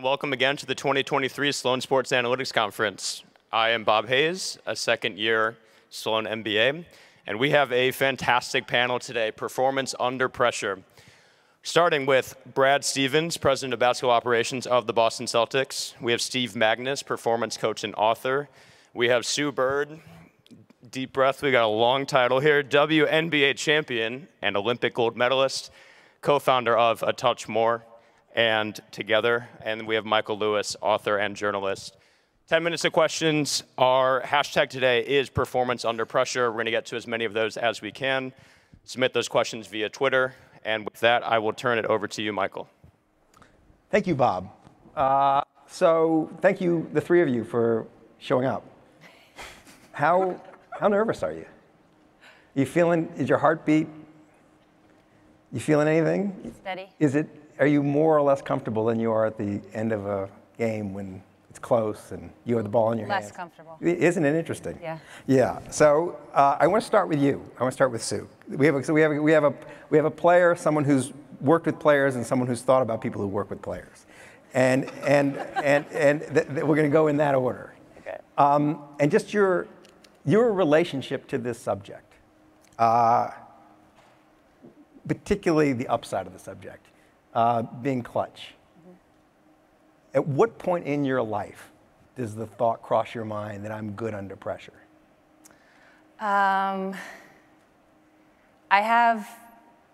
and welcome again to the 2023 Sloan Sports Analytics Conference. I am Bob Hayes, a second-year Sloan MBA, and we have a fantastic panel today, Performance Under Pressure. Starting with Brad Stevens, President of Basketball Operations of the Boston Celtics. We have Steve Magness, Performance Coach and Author. We have Sue Bird, deep breath, we got a long title here, WNBA Champion and Olympic gold medalist, co-founder of A Touch More and Together. And we have Michael Lewis, author and journalist. 10 minutes of questions. Our hashtag today is Performance Under Pressure. We're going to get to as many of those as we can. Submit those questions via Twitter. And with that, I will turn it over to you, Michael. Thank you, Bob. So thank you, the three of you, for showing up. How nervous are you? You feeling, is your heartbeat, you feeling anything? Steady. Are you more or less comfortable than you are at the end of a game when it's close and you have the ball in your hands? Less comfortable. Isn't it interesting? Yeah. Yeah. So I want to start with you. I want to start with Sue. We have a player, someone who's worked with players, and someone who's thought about people who work with players, and we're going to go in that order. Okay. And just your relationship to this subject, particularly the upside of the subject, being clutch. Mm-hmm. At what point in your life does the thought cross your mind that I'm good under pressure? I have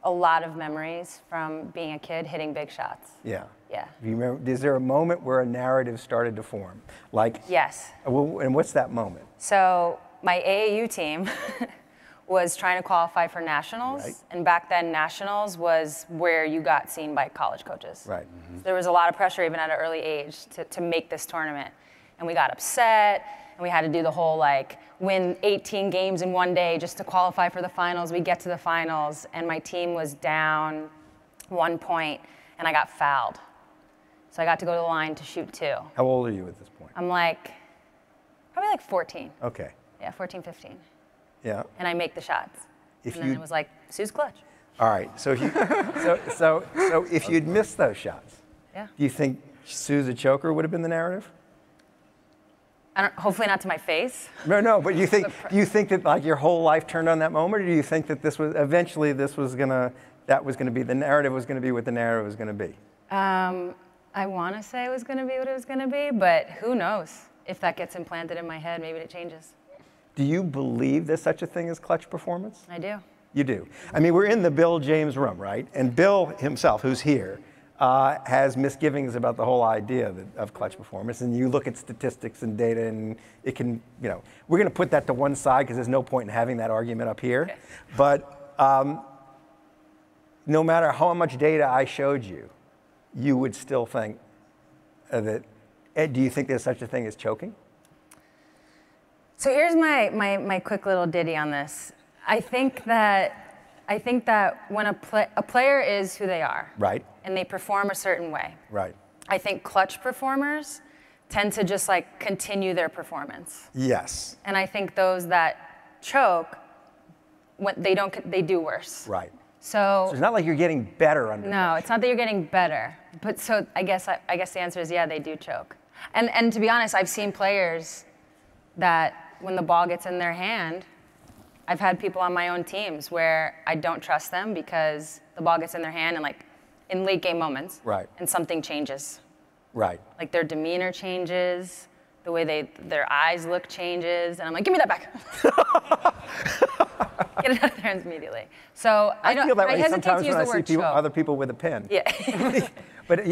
a lot of memories from being a kid hitting big shots. Yeah. Yeah. Do you remember, is there a moment where a narrative started to form? Like, yes. And what's that moment? So my AAU team was trying to qualify for nationals, right. And back then nationals was where you got seen by college coaches. Right. Mm-hmm. So there was a lot of pressure even at an early age to make this tournament. And we got upset, and we had to do the whole like win 18 games in one day just to qualify for the finals. We get to the finals, and my team was down 1 point, and I got fouled. So I got to go to the line to shoot 2. How old are you at this point? I'm probably like 14. Okay. Yeah, 14, 15. Yeah. And I make the shots. And then it was like, Sue's clutch. All right. So if you, so if you'd missed those shots, yeah. Do you think Sue's a choker would have been the narrative? Hopefully not to my face. No. But do you think that like your whole life turned on that moment, or do you think that this was eventually that was gonna be the narrative was gonna be what the narrative was gonna be? I want to say it was going to be what it was going to be, but who knows? If that gets implanted in my head, maybe it changes. Do you believe there's such a thing as clutch performance? I do. You do. I mean, we're in the Bill James room, right? And Bill himself, who's here, has misgivings about the whole idea of clutch performance. And you look at statistics and data, and it can, we're going to put that to one side because there's no point in having that argument up here. Okay. But no matter how much data I showed you, you would still think that. Do you think there's such a thing as choking? So here's my quick little ditty on this. I think that when a player is who they are, right, and they perform a certain way, right. I think clutch performers tend to just like continue their performance. Yes. And I think those that choke, they do worse. Right. So it's not like you're getting better under pressure. No, it's not that you're getting better. But so I guess the answer is yeah, they do choke. And to be honest, I've seen players that when the ball gets in their hand, I've had people on my own teams where I don't trust them because the ball gets in their hand and like in late game moments, right, and something changes. Right. Like their demeanor changes, the way their eyes look changes, and I'm like, give me that back. Get it out of their hands immediately. So I feel that way hesitate sometimes to use when the I word see choke. other people with a pen. Yeah. But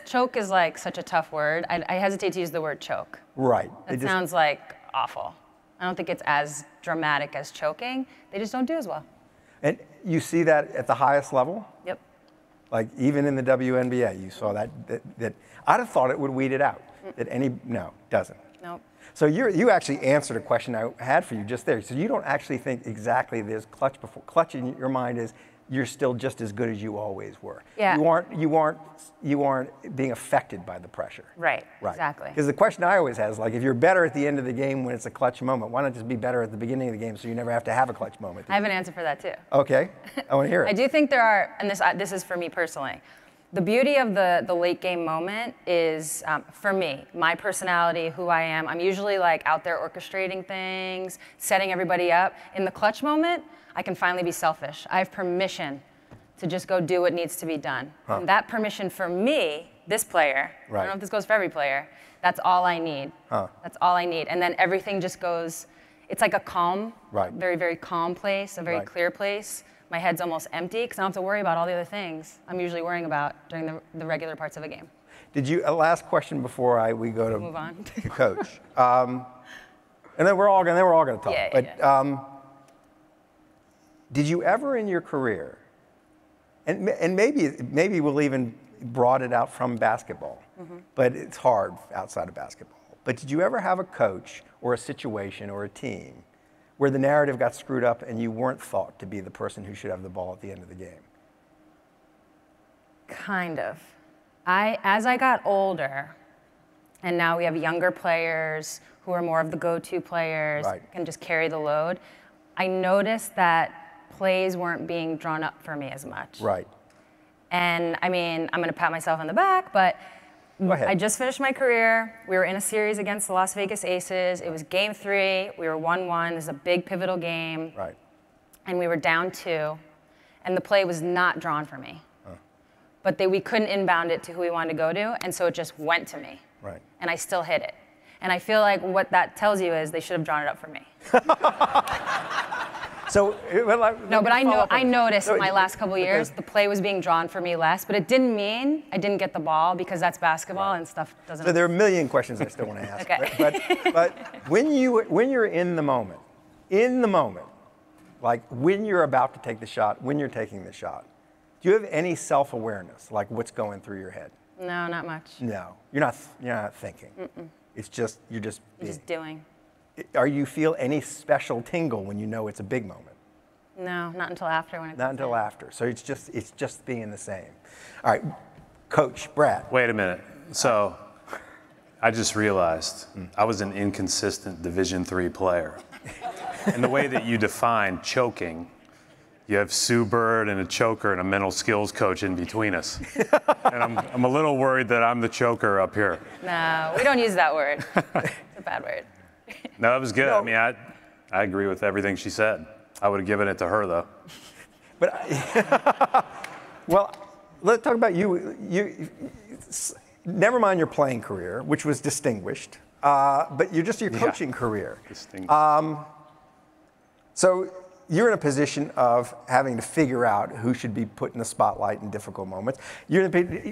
choke is like such a tough word. I hesitate to use the word choke. Right. It sounds like awful. I don't think it's as dramatic as choking. They just don't do as well. And you see that at the highest level? Yep. Like even in the WNBA, you saw that I'd have thought it would weed it out. No, doesn't. Nope. So you actually answered a question I had for you just there. So you don't actually think exactly there's clutch before. Clutch in your mind is you're still just as good as you always were. Yeah. You aren't being affected by the pressure. Right. Exactly. Because the question I always have is like, if you're better at the end of the game when it's a clutch moment, why not just be better at the beginning of the game so you never have to have a clutch moment? I have an answer for that too. Okay, I want to hear it. I do think there are, and this is for me personally, The beauty of the late game moment is, for me, my personality, who I am. I'm usually like out there orchestrating things, setting everybody up. In the clutch moment, I can finally be selfish. I have permission to just go do what needs to be done. Huh. And that permission for me, this player, I don't know if this goes for every player, that's all I need. Huh. That's all I need. And then everything just goes, it's like a calm, very, very calm place, a very clear place. My head's almost empty because I don't have to worry about all the other things I'm usually worrying about during the regular parts of a game. Did you, a last question before we go to move on to coach. And then we're all going to talk. Yeah, but did you ever in your career, and maybe we'll even broad it out from basketball, but it's hard outside of basketball. But did you ever have a coach or a situation or a team where the narrative got screwed up and you weren't thought to be the person who should have the ball at the end of the game? Kind of. As I got older, and now we have younger players who are more of the go-to players, can just carry the load, I noticed that plays weren't being drawn up for me as much. Right. And I mean, I'm going to pat myself on the back, but go ahead. I just finished my career. We were in a series against the Las Vegas Aces. It was game 3. We were 1-1. This is a big pivotal game. Right. And we were down 2. And the play was not drawn for me. But we couldn't inbound it to who we wanted to go to, and so it just went to me. Right. And I still hit it. And I feel like what that tells you is they should have drawn it up for me. So, no, but I noticed in my last couple of years the play was being drawn for me less, but it didn't mean I didn't get the ball because that's basketball and stuff doesn't. So there are a million questions I still want to ask. Okay. But when you're in the moment, like when you're about to take the shot, when you're taking the shot, do you have any self-awareness, like what's going through your head? No, not much. No, you're not thinking. It's just you're just doing. Are you feel any special tingle when you know it's a big moment? No, not until after. Not until after. So it's just being the same. All right, Coach Brad. Wait a minute. So I just realized I was an inconsistent Division III player. And the way that you define choking, you have Sue Bird and a choker and a mental skills coach in between us. And I'm a little worried that I'm the choker up here. No, we don't use that word. It's a bad word. No, it was good. No. I mean, I agree with everything she said. I would have given it to her, though. But, well, let's talk about you. Never mind your playing career, which was distinguished, but your coaching career. Distinguished. So you're in a position of having to figure out who should be put in the spotlight in difficult moments.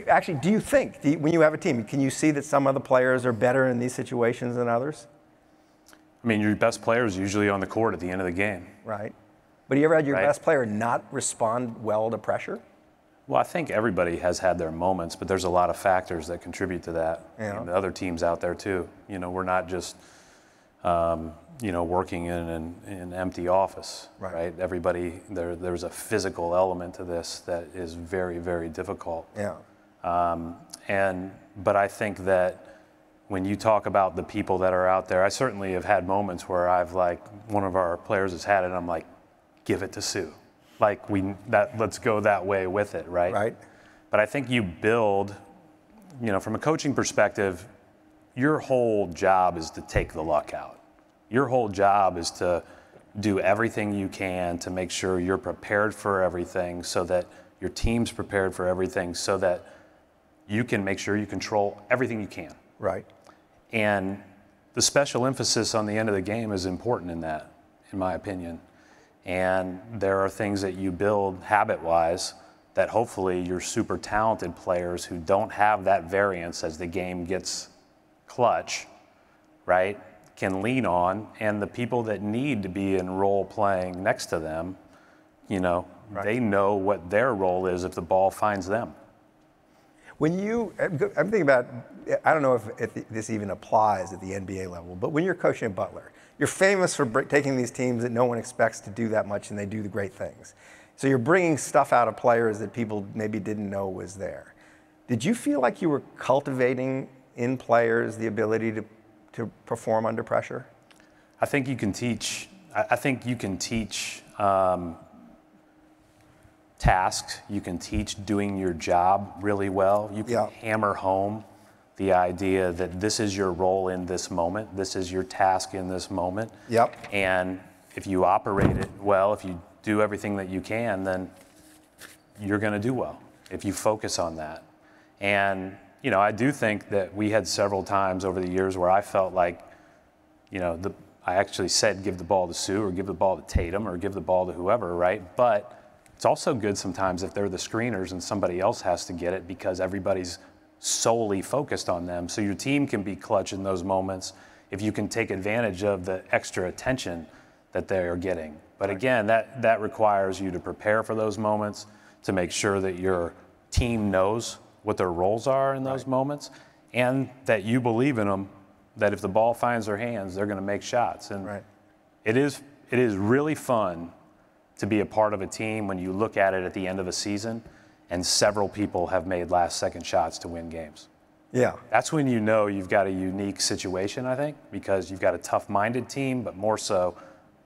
Actually, do you think, when you have a team, can you see that some of the players are better in these situations than others? I mean, your best player is usually on the court at the end of the game. Right. But you ever had your best player not respond well to pressure? Well, I think everybody has had their moments, but there's a lot of factors that contribute to that. Yeah. And the other teams out there too. You know, we're not just, working in an empty office, right? Everybody, there's a physical element to this that is very, very difficult. Yeah. But I think that when you talk about the people that are out there, I certainly have had moments where one of our players has had it, and I'm like, give it to Sue. Let's go that way with it, right? Right. But I think you build, from a coaching perspective, your whole job is to take the luck out. Your whole job is to do everything you can to make sure you're prepared for everything, so that your team's prepared for everything, so that you can make sure you control everything you can. Right. And the special emphasis on the end of the game is important in that, in my opinion. And there are things that you build habit-wise that hopefully your super talented players who don't have that variance as the game gets clutch, right, can lean on. And the people that need to be in role playing next to them, they know what their role is if the ball finds them. I'm thinking about, I don't know if this even applies at the NBA level, but when you're coaching at Butler, you're famous for taking these teams that no one expects to do that much, and they do the great things. So you're bringing stuff out of players that people maybe didn't know was there. Did you feel like you were cultivating in players the ability to perform under pressure? I think you can teach. I think you can teach tasks. You can teach doing your job really well. You can hammer home the idea that this is your role in this moment. This is your task in this moment. Yep. And if you operate it well, if you do everything that you can, then you're going to do well if you focus on that. And, you know, I do think that we had several times over the years where I felt like, you know, I actually said give the ball to Sue or give the ball to Tatum or give the ball to whoever, right? But it's also good sometimes if they're the screeners and somebody else has to get it because everybody's solely focused on them. So your team can be clutch in those moments if you can take advantage of the extra attention that they are getting. But again, that requires you to prepare for those moments, to make sure that your team knows what their roles are in those moments, and that you believe in them, that if the ball finds their hands, they're going to make shots. And it is really fun to be a part of a team when you look at it at the end of a season and several people have made last-second shots to win games. Yeah. That's when you know you've got a unique situation, I think, because you've got a tough-minded team, but more so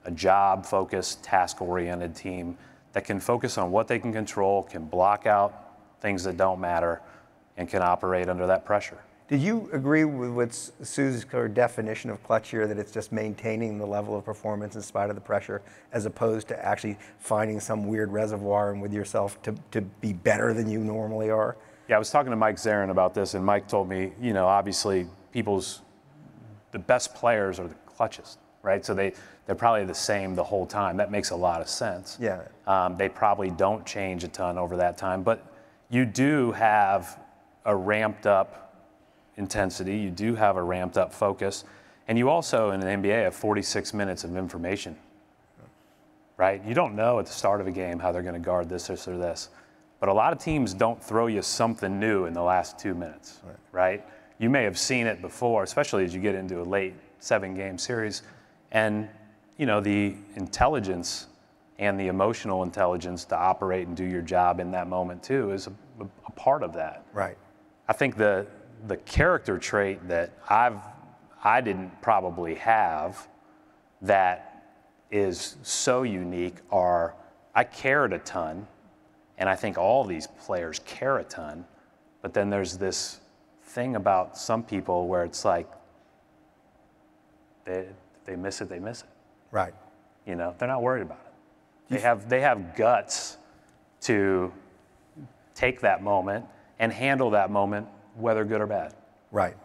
a job-focused, task-oriented team that can focus on what they can control, can block out things that don't matter, and can operate under that pressure. Did you agree with what's Sue's definition of clutch here, that it's just maintaining the level of performance in spite of the pressure, as opposed to actually finding some weird reservoir and with yourself to be better than you normally are? Yeah, I was talking to Mike Zarin about this, and Mike told me, you know, obviously the best players are the clutchest, right? So they're probably the same the whole time. That makes a lot of sense. Yeah. They probably don't change a ton over that time, but you do have a ramped up intensity, you do have a ramped up focus, and you also in an NBA have 46 minutes of information, right? You don't know at the start of a game how they're going to guard this or this, but a lot of teams don't throw you something new in the last 2 minutes, right? You may have seen it before, especially as you get into a late 7-game series, and you know the intelligence and the emotional intelligence to operate and do your job in that moment too is a part of that. Right. I think the character trait that I didn't probably have that is so unique are I cared a ton, and I think all these players care a ton, but then there's this thing about some people where it's like they miss it, they miss it. Right. You know, they're not worried about it. They have guts to take that moment and handle that moment, whether good or bad. Right.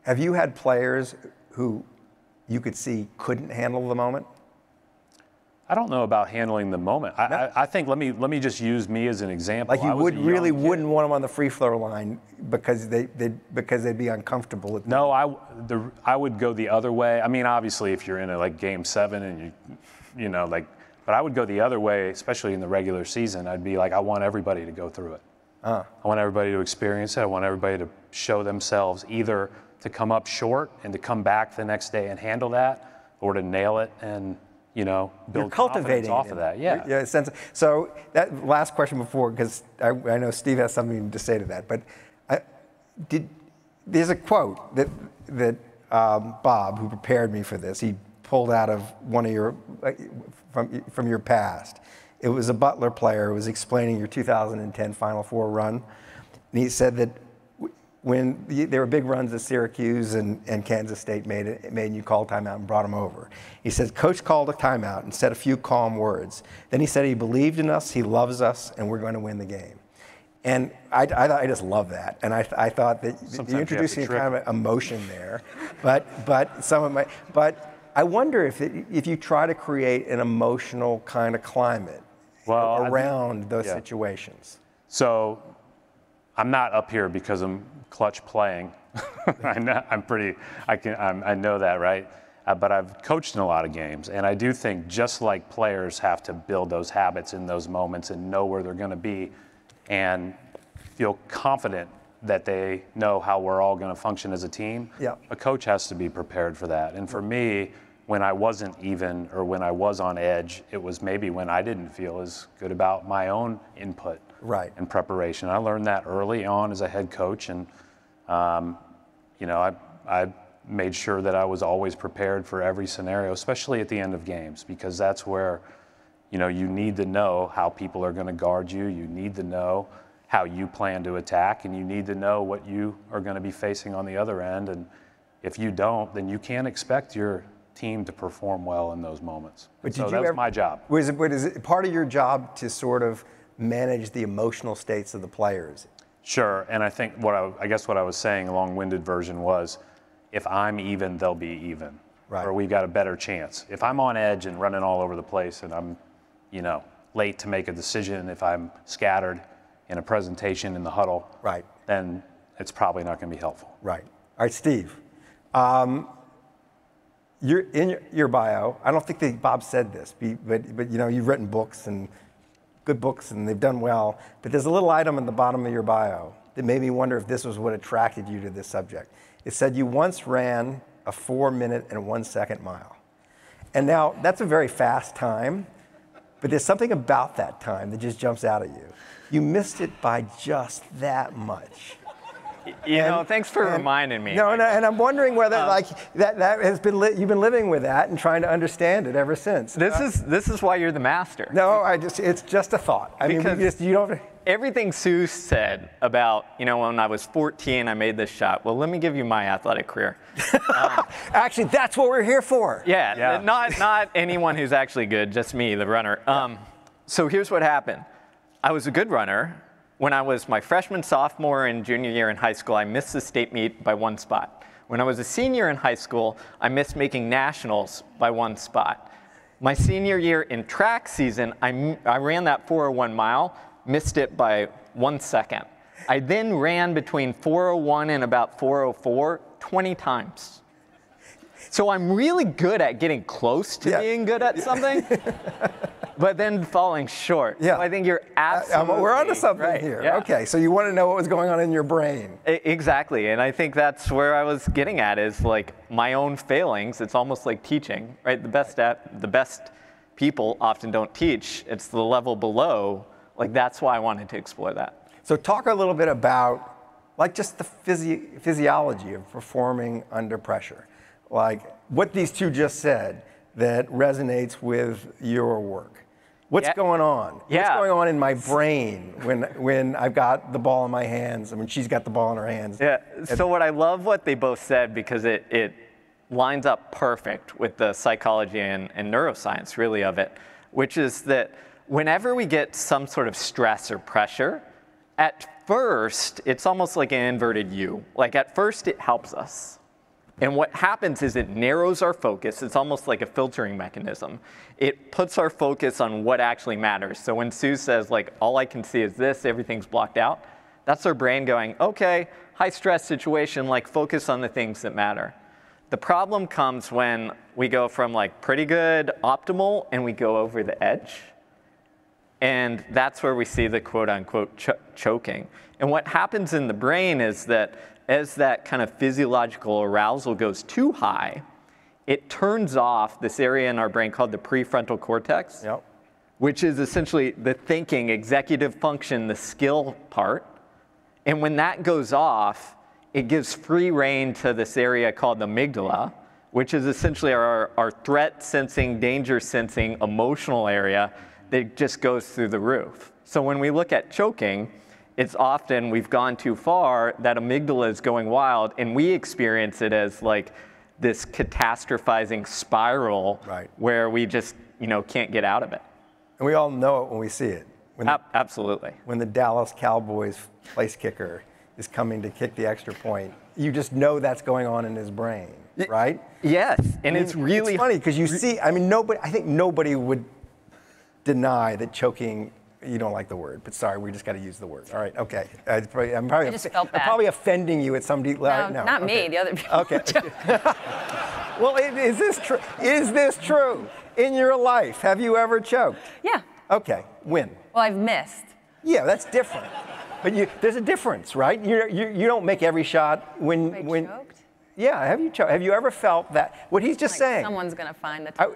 Have you had players who you could see couldn't handle the moment? I don't know about handling the moment. I think let me just use me as an example. Like you wouldn't want them on the free throw line because they'd be uncomfortable with. No, I would go the other way. I mean, obviously, if you're in a Game 7 and you know but I would go the other way, especially in the regular season. I'd be like, I want everybody to go through it. I want everybody to experience it. I want everybody to show themselves either to come up short and to come back the next day and handle that, or to nail it and build confidence off of that. Yeah. Yeah. So that last question before, because I know Steve has something to say to that, but there's a quote that Bob, who prepared me for this, he pulled out of one of your from your past. It was a Butler player who was explaining your 2010 Final Four run, and he said that when there were big runs at Syracuse and Kansas State made you call timeout and brought them over. He said, Coach called a timeout and said a few calm words. Then he said he believed in us, he loves us, and we're going to win the game. And I just love that. And I thought that you're introducing a kind of emotion there, but I wonder if you try to create an emotional kind of climate around those situations. So I'm not up here because I'm clutch playing. I know that, right? But I've coached in a lot of games, and I do think just like players have to build those habits in those moments and know where they're going to be and feel confident that they know how we're all going to function as a team. Yeah. A coach has to be prepared for that. And for me, when I wasn't even or when I was on edge, it was maybe when I didn't feel as good about my own input and preparation. I learned that early on as a head coach, and I made sure that I was always prepared for every scenario, especially at the end of games, because that's where You know, you need to know how people are going to guard you. You need to know how you plan to attack, and you need to know what you are going to be facing on the other end. And if you don't, then you can't expect your team to perform well in those moments. So that was my job. Was it part of your job to sort of manage the emotional states of the players? Sure, and I think I guess what I was saying, a long-winded version, was if I'm even, they'll be even. Right. Or we've got a better chance. If I'm on edge and running all over the place and I'm, late to make a decision, if I'm scattered in a presentation in the huddle, right, then it's probably not going to be helpful. Right. All right, Steve. You're in your bio. I don't think that Bob said this, but you've written books and good books, and they've done well. But there's a little item at the bottom of your bio that made me wonder if this was what attracted you to this subject. It said you once ran a 4-minute and 1-second mile. And now that's a very fast time, but there's something about that time that just jumps out at you. You missed it by just that much. Thanks for reminding me. No, and I'm wondering whether that has been you've been living with that and trying to understand it ever since. This is why you're the master. No, it's just a thought. I mean, you don't. Everything Sue said about, when I was 14, I made this shot. Well, let me give you my athletic career. Actually, that's what we're here for. Yeah. Not anyone who's actually good, just me, the runner. So here's what happened. I was a good runner. When I was my freshman, sophomore, and junior year in high school, I missed the state meet by 1 spot. When I was a senior in high school, I missed making nationals by 1 spot. My senior year in track season, I ran that 401 mile, missed it by 1 second. I then ran between 401 and about 404 20 times. So I'm really good at getting close to being good at something, but then falling short. Yeah. So I think you're absolutely we're onto something right. here. Yeah. Okay, so you want to know what was going on in your brain. Exactly, and I think that's where I was getting at is like my own failings. It's almost like teaching, right? The best people often don't teach. It's the level below. Like that's why I wanted to explore that. So talk a little bit about like just the physiology of performing under pressure. Like what these two just said that resonates with your work. What's going on? What's going on in my brain when I've got the ball in my hands and when she's got the ball in her hands? Yeah, so what I love what they both said because it lines up perfect with the psychology and neuroscience really of it, which is that whenever we get some sort of stress or pressure, at first, it's almost like an inverted U. Like at first, it helps us. And what happens is it narrows our focus. It's almost like a filtering mechanism. It puts our focus on what actually matters. So when Sue says, like, all I can see is this, everything's blocked out, that's our brain going, okay, high stress situation, like focus on the things that matter. The problem comes when we go from like pretty good, optimal, and we go over the edge. And that's where we see the quote unquote choking. And what happens in the brain is that as that kind of physiological arousal goes too high, it turns off this area in our brain called the prefrontal cortex, which is essentially the thinking, executive function, the skill part. And when that goes off, it gives free rein to this area called the amygdala, which is essentially our threat sensing, danger sensing, emotional area that just goes through the roof. So when we look at choking, it's often we've gone too far, that amygdala is going wild, and we experience it as like this catastrophizing spiral where we just can't get out of it. And we all know it when we see it. Absolutely. When the Dallas Cowboys place kicker is coming to kick the extra point, you just know that's going on in his brain, right? Yes, and it's really it's funny because you see. I mean, I think nobody would deny that choking. You don't like the word, but sorry, we just got to use the word. All right, okay. I'm probably offending you at some deep level. No, not me, the other people. Okay. Well, is this true? Is this true in your life? Have you ever choked? Yeah. Okay, when? Well, I've missed. Yeah, that's different. But there's a difference, right? You don't make every shot when. Choked? Yeah, have you choked? Have you ever felt that? What he's just saying. Someone's gonna find the.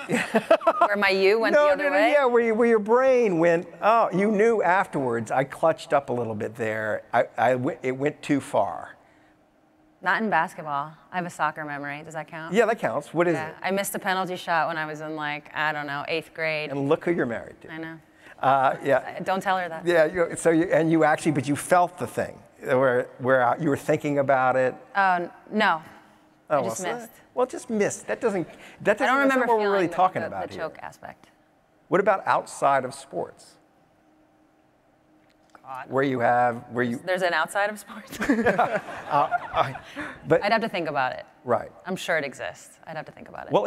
Where my U went the other way? Yeah, where your brain went, oh, you knew afterwards, I clutched up a little bit there. It went too far. Not in basketball. I have a soccer memory. Does that count? Yeah, that counts. What is Yeah. it? I missed a penalty shot when I was in like, I don't know, 8th grade. And look who you're married to. I know. Yeah. Don't tell her that. Yeah. But you felt the thing where you were thinking about it. No. Oh, I just missed. Well, just missed. That doesn't. I don't That's remember not what we're feeling really the, talking the, about the here. choke aspect. What about outside of sports? God. Where you. There's an outside of sports? But I'd have to think about it. right. I'm sure it exists. I'd have to think about it. Well,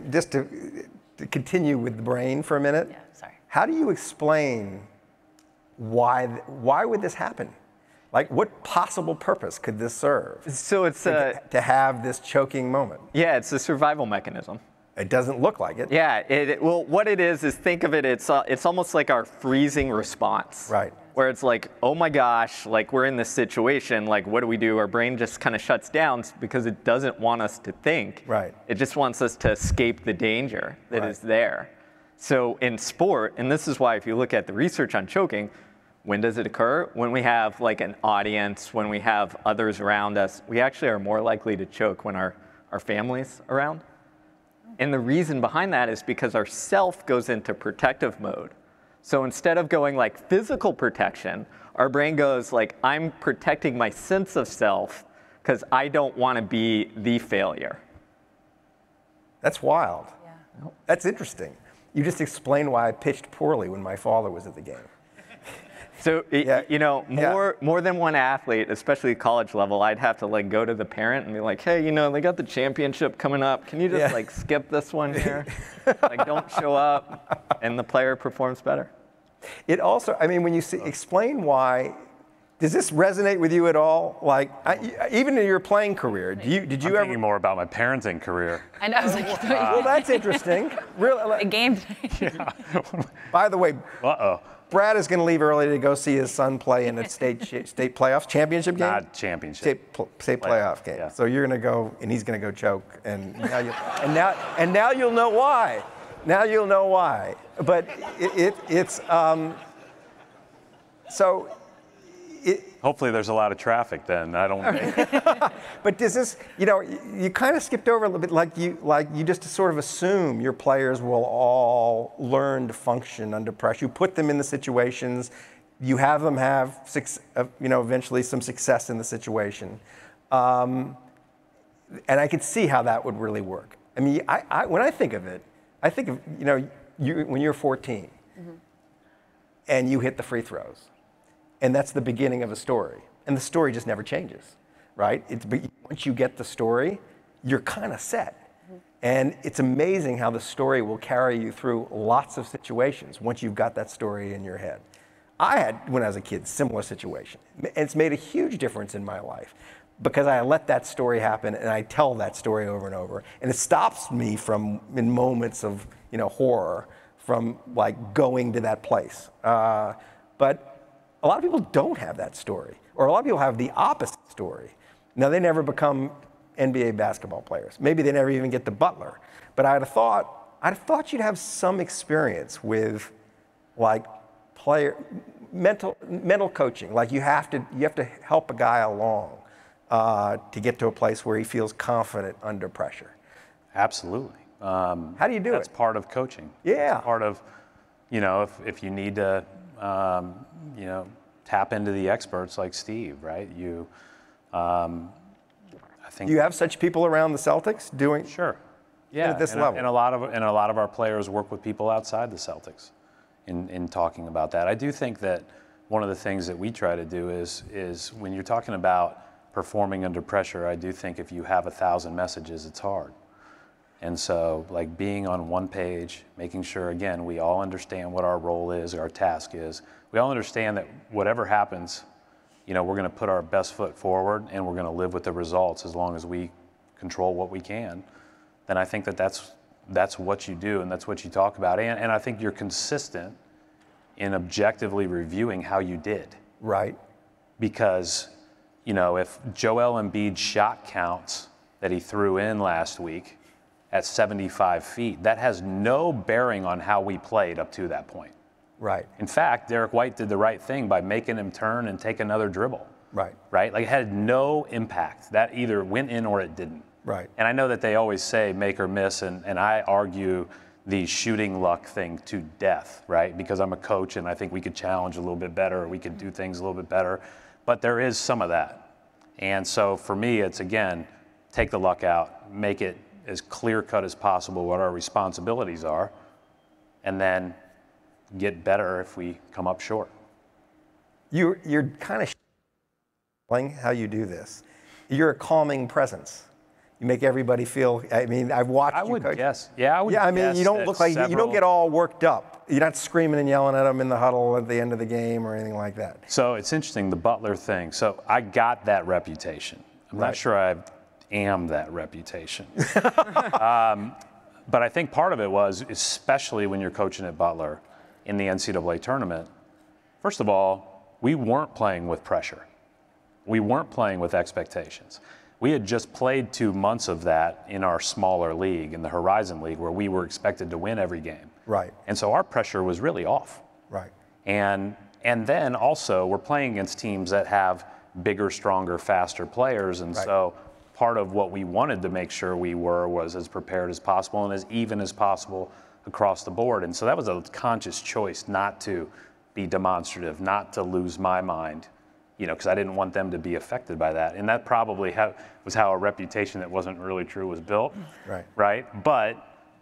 just to continue with the brain for a minute. Yeah, sorry. How do you explain why would this happen? Like, what possible purpose could this serve? So it's to have this choking moment. yeah, it's a survival mechanism. It doesn't look like it. Yeah, well, what it is think of it, it's almost like our freezing response. Right. Where it's like, oh my gosh, like we're in this situation, like what do? Our brain just kind of shuts down because it doesn't want us to think. Right. It just wants us to escape the danger that is there. So in sport, and this is why if you look at the research on choking, when does it occur? When we have like an audience, when we have others around us, we actually are more likely to choke when our family's around. And the reason behind that is because our self goes into protective mode. So instead of going like physical protection, our brain goes like, I'm protecting my sense of self because I don't want to be the failure. That's wild. Yeah. That's interesting. You just explained why I pitched poorly when my father was at the game. So, more than one athlete, especially college level, I'd have to like go to the parent and be like, hey, they got the championship coming up. Can you just like skip this one here? Like, don't show up, and the player performs better. It also, when you explain why, does this resonate with you at all? Like, even in your playing career, did you I'm ever? thinking more about my parenting career. I know. I was like, Well, that's interesting. Really. a game. By the way, Uh-oh. Brad is going to leave early to go see his son play in a state playoffs, championship game? Not championship. State playoff game. Yeah. So you're going to go, and he's going to go choke, and now you'll know why. Now you'll know why. But it's so. Hopefully there's a lot of traffic then. I don't. But does this, you kind of skipped over a little bit, like you just sort of assume your players will all learn to function under pressure. You put them in the situations, you have them have, eventually some success in the situation. And I could see how that would really work. When I think of it, I think of, when you're 14 and you hit the free throws. And that's the beginning of a story. And the story just never changes, right? Once you get the story, you're kind of set. And it's amazing how the story will carry you through lots of situations once you've got that story in your head. I had, when I was a kid, similar situation. And it's made a huge difference in my life because I let that story happen and I tell that story over and over. And it stops me from, in moments of horror, from like going to that place. But a lot of people don't have that story, or a lot of people have the opposite story. Now, they never become NBA basketball players. Maybe they never even get to Butler. But I'd have thought you'd have some experience with, like, mental coaching. Like you have to help a guy along to get to a place where he feels confident under pressure. Absolutely. How do you do it? That's part of coaching. Yeah. It's part of, if you need to. Tap into the experts like Steve, right? I think. Do you have such people around the Celtics doing? Sure. Yeah. At this level. And a lot of our players work with people outside the Celtics, in talking about that. I do think that one of the things that we try to do is when you're talking about performing under pressure, I do think if you have 1,000 messages, it's hard. And so, like, being on one page, making sure, again, we all understand what our role is, our task is. We all understand that whatever happens, we're going to put our best foot forward and we're going to live with the results as long as we control what we can. Then I think that's what you do and that's what you talk about. And I think you're consistent in objectively reviewing how you did. Right. Because, if Joel Embiid's shot counts that he threw in last week at 75 feet, that has no bearing on how we played up to that point. Right. In fact, Derek White did the right thing by making him turn and take another dribble. Right? Like it had no impact. That either went in or it didn't. Right. And I know that they always say make or miss, and I argue the shooting luck thing to death, right? Because I'm a coach and I think we could challenge a little bit better, or we could do things a little bit better. But there is some of that. And so for me, it's again, take the luck out, make it as clear cut as possible what our responsibilities are, and then get better if we come up short. You're kind of how you do this. You're a calming presence. You make everybody feel, I mean, I've watched you coach. Guess. Yeah, I would Yeah, I mean, guess you don't look like, you don't several- get all worked up. You're not screaming and yelling at them in the huddle at the end of the game or anything like that. So it's interesting, the Butler thing. So I got that reputation. I'm not sure I am that reputation. But I think part of it was, especially when you're coaching at Butler in the NCAA tournament, first of all, we weren't playing with pressure. We weren't playing with expectations. We had just played 2 months of that in our smaller league, in the Horizon League, where we were expected to win every game. Right. And so our pressure was really off. Right. And then also we're playing against teams that have bigger, stronger, faster players. And so part of what we wanted to make sure we were was as prepared as possible and as even as possible across the board. And so that was a conscious choice not to be demonstrative, not to lose my mind, you know, because I didn't want them to be affected by that. And that probably was how a reputation that wasn't really true was built. Right. Right. But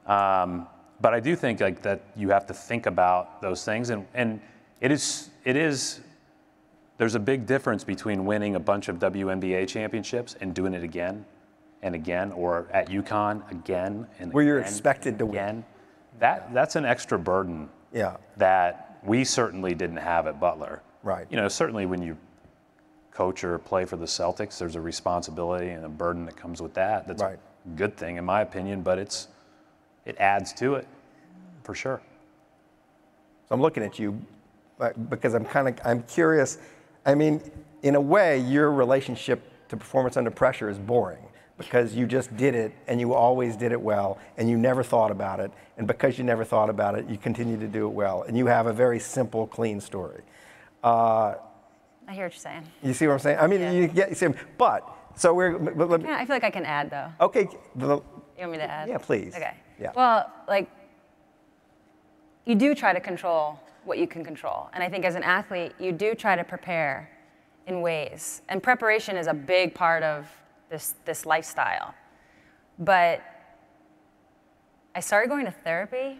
I do think like that you have to think about those things, and it is there's a big difference between winning a bunch of WNBA championships and doing it again and again, or at UConn again and Where you're again, expected to win. That's an extra burden. Yeah. That we certainly didn't have at Butler. Right. You know, certainly when you coach or play for the Celtics, there's a responsibility and a burden that comes with that. That's a good thing in my opinion, but it adds to it for sure. So I'm looking at you because I'm curious. I mean, in a way, your relationship to performance under pressure is boring because you just did it and you always did it well and you never thought about it. And because you never thought about it, you continue to do it well. And you have a very simple, clean story. I hear what you're saying. You see what I'm saying? I mean, you see, but, so we're... Yeah, I feel like I can add, though. Okay. You want me to add? Yeah, please. Okay. Yeah. Well, like, you do try to control what you can control. And I think as an athlete, you do try to prepare in ways. And preparation is a big part of this lifestyle. But I started going to therapy.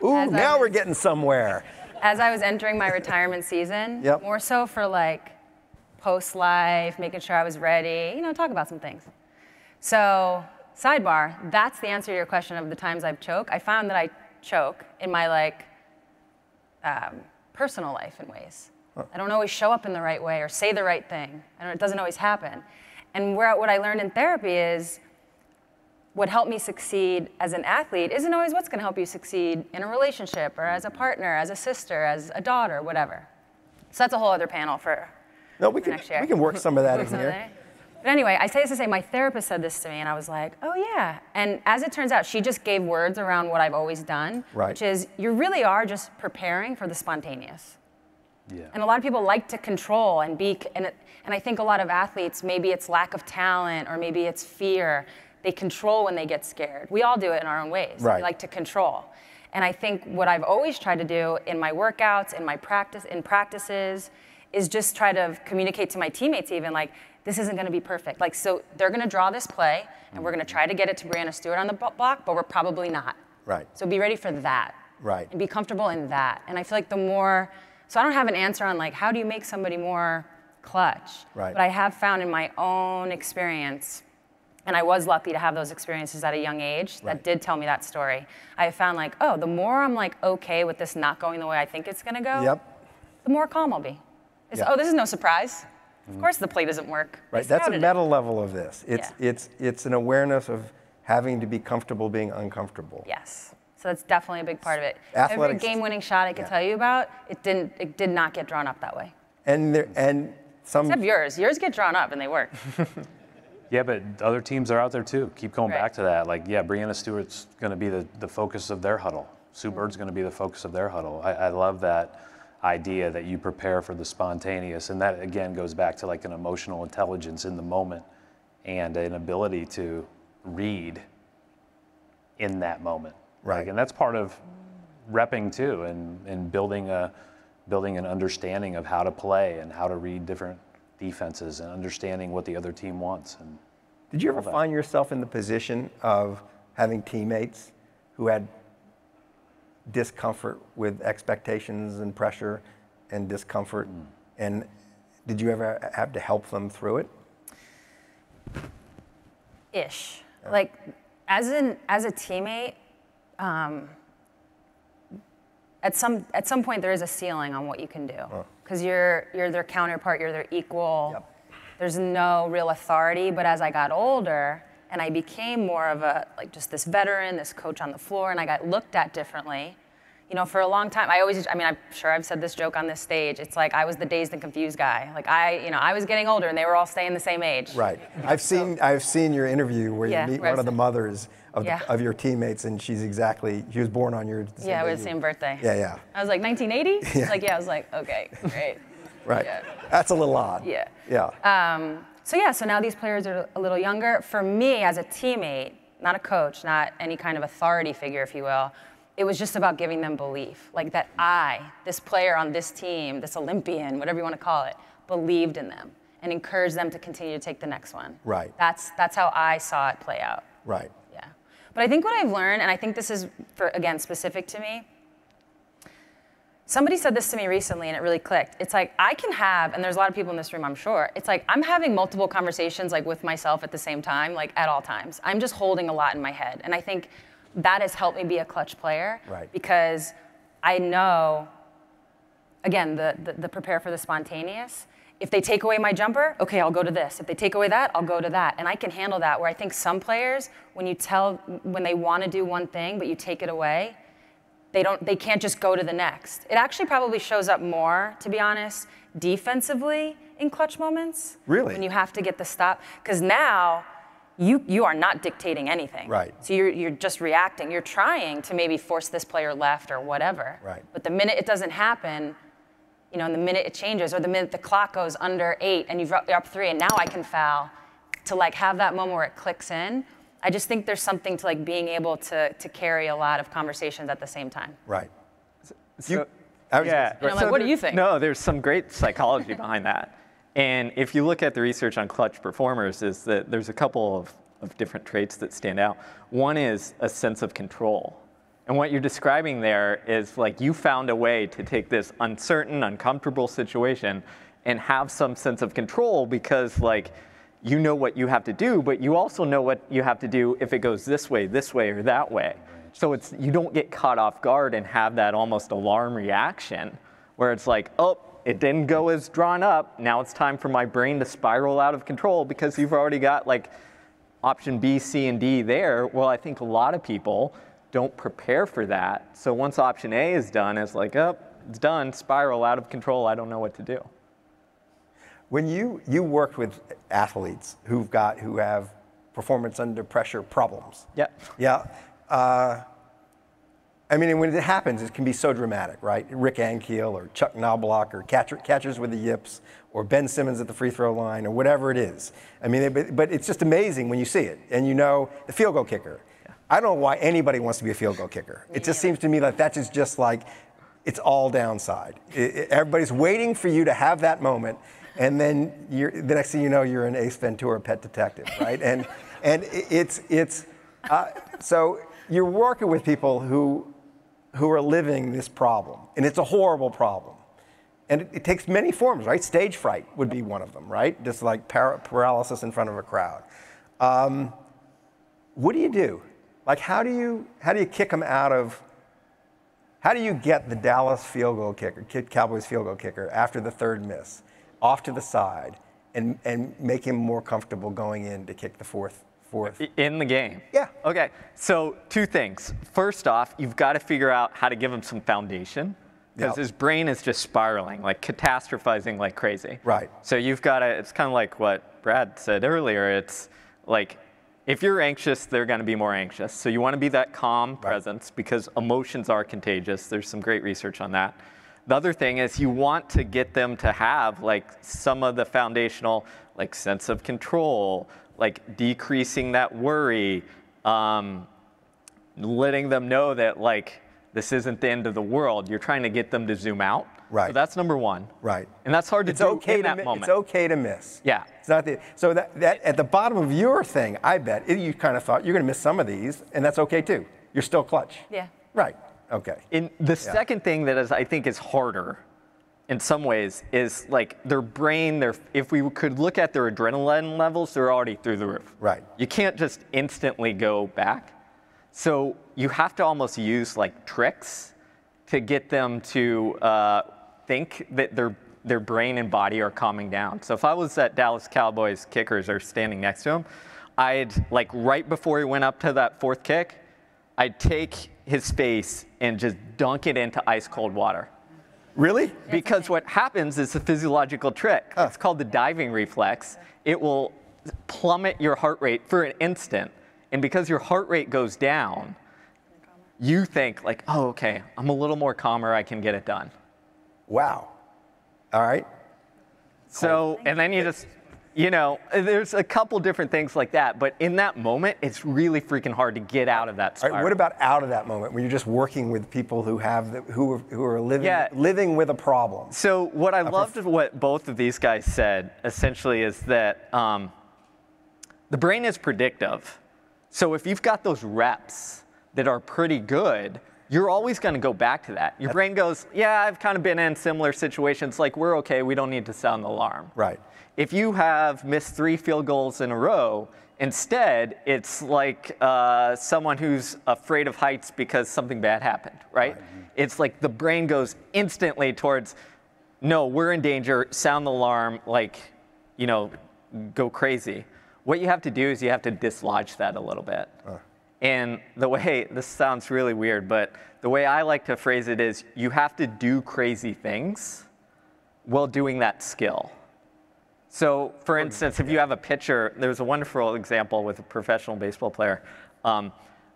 Ooh, now we're getting somewhere. As I was entering my retirement season, more so for like post-life, making sure I was ready, you know, talk about some things. So, sidebar, that's the answer to your question of the times I've choked. I found that I choke in my like personal life in ways. I don't always show up in the right way or say the right thing. It doesn't always happen. And what I learned in therapy is what helped me succeed as an athlete isn't always what's going to help you succeed in a relationship or as a partner, as a sister, as a daughter, whatever. So that's a whole other panel for next year. We can work some of that in here. But anyway, I say this to say my therapist said this to me, and I was like, oh yeah. And as it turns out, she just gave words around what I've always done, which is you really are just preparing for the spontaneous. Yeah. And a lot of people like to control and be, and I think a lot of athletes, maybe it's lack of talent or maybe it's fear. They control when they get scared. We all do it in our own ways. We like to control. And I think what I've always tried to do in my workouts, in my practices, is just try to communicate to my teammates even like, this isn't gonna be perfect. Like, so they're gonna draw this play and we're gonna try to get it to Brianna Stewart on the block, but we're probably not. Right. So be ready for that. Right. And be comfortable in that. And I feel like the more, so I don't have an answer on like, how do you make somebody more clutch? Right. But I have found in my own experience, and I was lucky to have those experiences at a young age that did tell me that story. I have found like, oh, the more I'm like okay with this not going the way I think it's gonna go, the more calm I'll be. Oh, this is no surprise. Of course the play doesn't work. Right, that's a meta level of this. It's an awareness of having to be comfortable being uncomfortable. Yes, so that's definitely a big part of it. Athletics, every game-winning shot I can tell you about, it did not get drawn up that way. And some... Except yours. Yours get drawn up and they work. Yeah, but other teams are out there too. Keep going back to that. Like, yeah, Brianna Stewart's going to be the focus of their huddle. Sue Bird's going to be the focus of their huddle. I love that. idea that you prepare for the spontaneous. And that, again, goes back to like an emotional intelligence in the moment and an ability to read in that moment. Right. Like, and that's part of repping too, and building an understanding of how to play and how to read different defenses and understanding what the other team wants. And did you ever find yourself in the position of having teammates who had discomfort with expectations and pressure and discomfort? And did you ever have to help them through it? Ish. Like, as a teammate, at some point there is a ceiling on what you can do, because you're their counterpart, you're their equal. Yep. There's no real authority. But as I got older and I became more of a, like, just this veteran, this coach on the floor, and I got looked at differently. You know, for a long time, I'm sure I've said this joke on this stage. It's like I was the dazed and confused guy. Like I was getting older and they were all staying the same age. Right. I've seen your interview where you meet one of the mothers of your teammates, and she was born on your same Yeah, we day. had the same birthday. Yeah. I was like 1980. Yeah. Like, yeah, I was like, okay, great. Right. Yeah. That's a little odd. Yeah. Yeah. So now these players are a little younger. For me, as a teammate, not a coach, not any kind of authority figure, if you will, it was just about giving them belief. Like that this player on this team, this Olympian, whatever you want to call it, believed in them and encouraged them to continue to take the next one. Right. That's how I saw it play out. Right. Yeah. But I think what I've learned, and I think this is, again, specific to me, somebody said this to me recently and it really clicked. It's like I can have, and there's a lot of people in this room, I'm sure, it's like I'm having multiple conversations like with myself at the same time, like at all times. I'm just holding a lot in my head. And I think that has helped me be a clutch player. Right. Because I know, again, the prepare for the spontaneous. If they take away my jumper, okay, I'll go to this. If they take away that, I'll go to that. And I can handle that, where I think some players, when they want to do one thing, but you take it away, they can't just go to the next. It actually probably shows up more, to be honest, defensively in clutch moments. Really? When you have to get the stop. Because now, you are not dictating anything. Right. So you're just reacting. You're trying to maybe force this player left or whatever. Right. But the minute it doesn't happen, and the minute it changes, or the minute the clock goes under 8 and you're up 3 and now I can foul, to like have that moment where it clicks in, I just think there's something to like being able to carry a lot of conversations at the same time. Right. So, And I'm like, what do you think? No, there's some great psychology behind that. And if you look at the research on clutch performers, is that there's a couple of different traits that stand out. One is a sense of control. And what you're describing there is like you found a way to take this uncertain, uncomfortable situation and have some sense of control, because like you know what you have to do, but you also know what you have to do if it goes this way, or that way. So you don't get caught off guard and have that almost alarm reaction where it's like, oh, it didn't go as drawn up. Now it's time for my brain to spiral out of control, because you've already got like option B, C, and D there. Well, I think a lot of people don't prepare for that. So once option A is done, it's like, oh, it's done, spiral out of control. I don't know what to do. When you worked with athletes who have performance under pressure problems. Yeah. Yeah. I mean, when it happens, it can be so dramatic, right? Rick Ankiel or Chuck Knobloch or catchers with the yips or Ben Simmons at the free throw line or whatever it is. I mean, but it's just amazing when you see it. And the field goal kicker. Yeah. I don't know why anybody wants to be a field goal kicker. It just seems to me like that is just like, it's all downside. Everybody's waiting for you to have that moment. And then the next thing you know, you're an Ace Ventura pet detective, right? and so you're working with people who are living this problem, and it's a horrible problem. And it takes many forms, right? Stage fright would be one of them, right? Just like paralysis in front of a crowd. What do you do? Like, how do you kick them out of? How do you get the Dallas field goal kicker, Cowboys field goal kicker, after the third miss, off to the side, and make him more comfortable going in to kick the fourth? In the game? Yeah. Okay, so 2 things. First off, you've got to figure out how to give him some foundation, because his brain is just spiraling, like catastrophizing like crazy. Right. So you've got to, it's kind of like what Brad said earlier, it's like, if you're anxious, they're going to be more anxious. So you want to be that calm presence, because emotions are contagious. There's some great research on that. The other thing is you want to get them to have like some of the foundational like sense of control, like decreasing that worry, letting them know that like this isn't the end of the world. You're trying to get them to zoom out. Right. So that's number one. Right. And that's hard to do in that moment. It's okay to miss. Yeah. It's not so that at the bottom of your thing, I bet you kind of thought you're going to miss some of these, and that's okay too. You're still clutch. Yeah. Right. Okay. And the second thing that I think is harder in some ways is like their brain, if we could look at their adrenaline levels, they're already through the roof. Right. You can't just instantly go back. So you have to almost use like tricks to get them to think that their brain and body are calming down. So if I was at Dallas Cowboys kickers or standing next to him, I'd like right before he went up to that fourth kick, I'd take his face and just dunk it into ice cold water. Really? Because what happens is a physiological trick. It's called the diving reflex. It will plummet your heart rate for an instant. And because your heart rate goes down, you think like, oh, okay, I'm a little more calmer, I can get it done. Wow. All right. So, and then you just, you know, there's a couple different things like that, but in that moment, it's really freaking hard to get out of that spiral. All right, what about out of that moment when you're just working with people who are living with a problem? So what I loved of what both of these guys said essentially is that the brain is predictive. So if you've got those reps that are pretty good, you're always going to go back to that. Your brain goes, yeah, I've kind of been in similar situations. Like, we're okay. We don't need to sound the alarm. Right. If you have missed 3 field goals in a row, instead, it's like someone who's afraid of heights because something bad happened, right? It's like the brain goes instantly towards, no, we're in danger, sound the alarm, like, you know, go crazy. What you have to do is you have to dislodge that a little bit. And the way, this sounds really weird, but the way I like to phrase it is you have to do crazy things while doing that skill. So for instance, if you have a pitcher, there was a wonderful example with a professional baseball player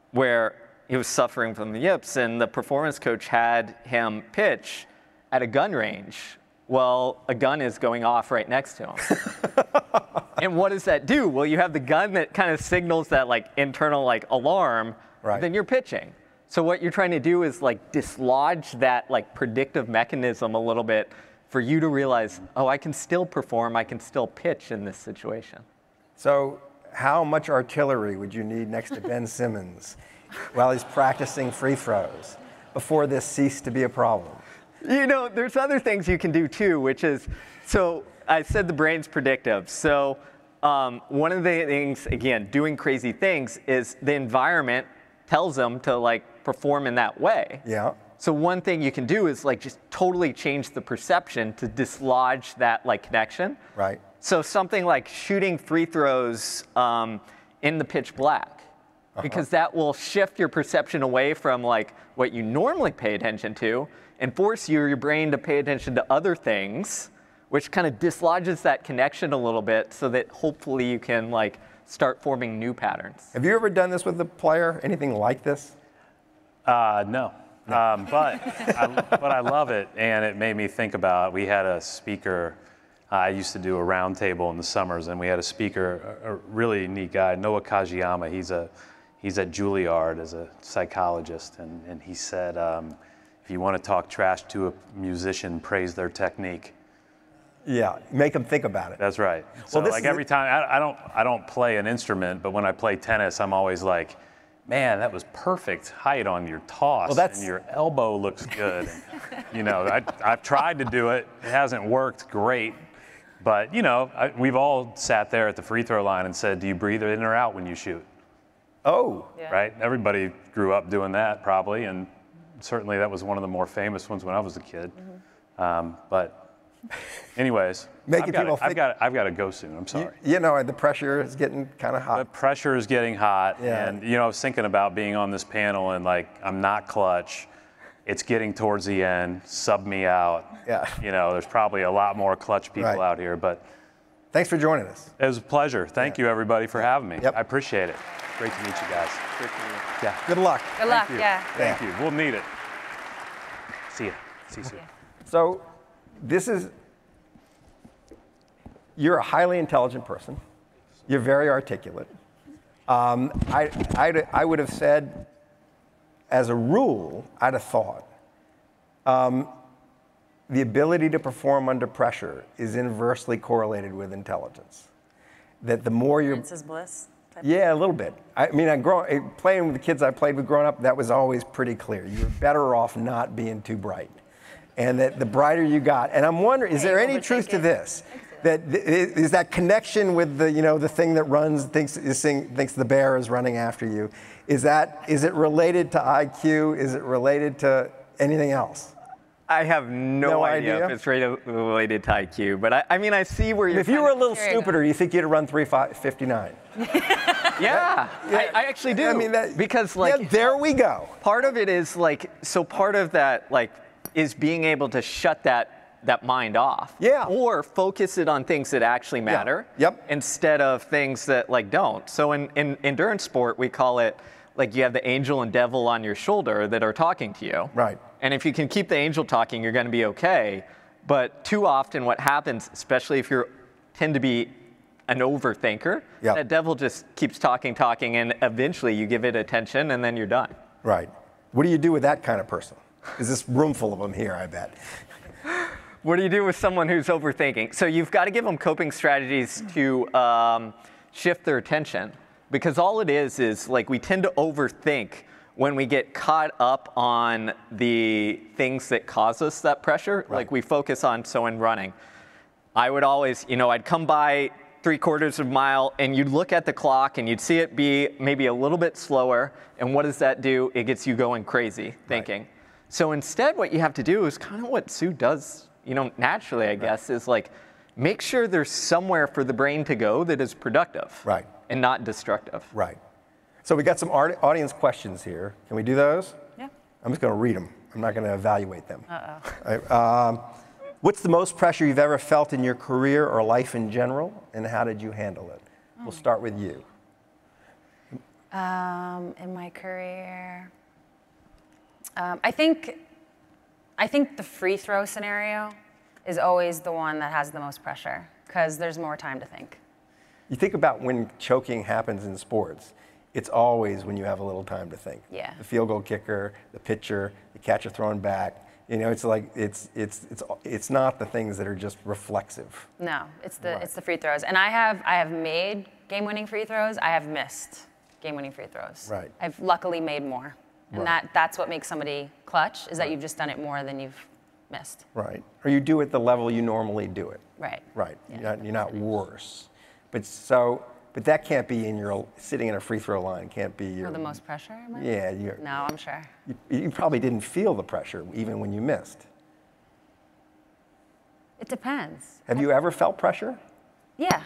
where he was suffering from the yips and the performance coach had him pitch at a gun range. Well, a gun is going off right next to him. And what does that do? Well, you have the gun that kind of signals that like internal like alarm, then you're pitching. So what you're trying to do is like dislodge that like predictive mechanism a little bit for you to realize, oh, I can still perform, I can still pitch in this situation. So how much artillery would you need next to Ben Simmons while he's practicing free throws before this ceased to be a problem? You know, there's other things you can do too, which is, so I said the brain's predictive. So one of the things, again, doing crazy things is the environment tells them to like perform in that way. Yeah. So one thing you can do is like just totally change the perception to dislodge that like connection. Right. So something like shooting free throws in the pitch black, because that will shift your perception away from like what you normally pay attention to and force your brain to pay attention to other things, which kind of dislodges that connection a little bit so that hopefully you can like start forming new patterns. Have you ever done this with a player? Anything like this? No. But I love it, and it made me think about, we had a speaker, I used to do a round table in the summers, and we had a speaker, a really neat guy, Noah Kajiyama. He's at Juilliard as a psychologist, and he said, if you want to talk trash to a musician, praise their technique. Yeah, make them think about it. That's right. So well, like every time, I don't play an instrument, but when I play tennis, I'm always like, man, that was perfect height on your toss, and your elbow looks good. And, you know, I've tried to do it. It hasn't worked great. But, you know, we've all sat there at the free throw line and said, do you breathe in or out when you shoot? Oh. Yeah. Right? Everybody grew up doing that probably, and certainly that was one of the more famous ones when I was a kid. But anyways, I've got to go soon. I'm sorry. You know, the pressure is getting kind of hot. The pressure is getting hot, yeah. And you know, I was thinking about being on this panel, and like, I'm not clutch. It's getting towards the end. Sub me out. Yeah. You know, there's probably a lot more clutch people out here, but thanks for joining us. It was a pleasure. Thank you, everybody, for having me. Yep. I appreciate it. Great to meet you guys. Great to meet you. Yeah. Good luck. Good luck, Thank you. yeah. Thank you. We'll need it. See you. See you soon. So you're a highly intelligent person. You're very articulate. I would have said, as a rule, I'd have thought, the ability to perform under pressure is inversely correlated with intelligence. That the more you're... Ignorance is bliss. Yeah, a little bit. I mean, playing with the kids I played with growing up, that was always pretty clear. You were better off not being too bright. And that the brighter you got, and I'm wondering, is there any truth to this? Is that connection with the thing that runs, thinks the bear is running after you? Is it related to IQ? Is it related to anything else? I have no idea if it's related to IQ, but I mean, I see where you're. If you were a little stupider, you think you'd have run 3:59? Yeah, I actually do. I mean, because there we go. Part of it is part of that is being able to shut that mind off. Yeah. Or focus it on things that actually matter. Yeah. Yep. Instead of things that don't. So in endurance sport, we call it you have the angel and devil on your shoulder that are talking to you. Right. And if you can keep the angel talking, you're going to be okay. But too often what happens, especially if you tend to be an overthinker, that devil just keeps talking, and eventually you give it attention and then you're done. Right. What do you do with that kind of person? Is this room full of them here, I bet? What do you do with someone who's overthinking? So you've got to give them coping strategies to shift their attention. Because all it is we tend to overthink when we get caught up on the things that cause us that pressure. Right. We focus on, so in running, I would always, I'd come by 3/4 of a mile and you'd look at the clock and you'd see it be maybe a little bit slower. And what does that do? It gets you going crazy thinking. Right. So instead what you have to do is kind of what Sue does, naturally, I guess, is make sure there's somewhere for the brain to go that is productive. Right. And not destructive. Right. So we got some audience questions here. Can we do those? Yeah. I'm just going to read them. I'm not going to evaluate them. What's the most pressure you've ever felt in your career or life in general, and how did you handle it? We'll start with you. In my career, I think the free throw scenario is always the one that has the most pressure because there's more time to think. You think about when choking happens in sports, it's always when you have a little time to think. Yeah. The field goal kicker, the pitcher, the catcher throwing back. It's not the things that are just reflexive. No, it's the free throws. And I have made game-winning free throws. I have missed game-winning free throws. Right. I've luckily made more. And that's what makes somebody clutch, is that you've just done it more than you've missed. Right. Or you do it the level you normally do it. Right. Right. Yeah. You're not worse. But that can't be sitting in a free throw line. Can't be your. For the most pressure, am I? Yeah. No, I'm sure. You probably didn't feel the pressure even when you missed. It depends. Have you ever felt pressure? Yeah.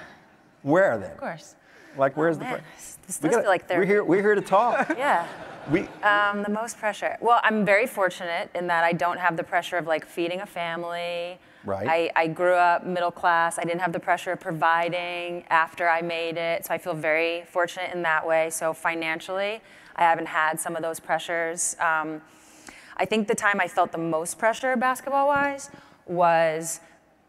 Where then? Of course. Where's the man, pressure? this does feel like therapy. We're here to talk. Yeah. The most pressure. Well, I'm very fortunate in that I don't have the pressure of feeding a family. Right. I grew up middle class. I didn't have the pressure of providing after I made it. So I feel very fortunate in that way. So financially, I haven't had some of those pressures. I think the time I felt the most pressure basketball-wise was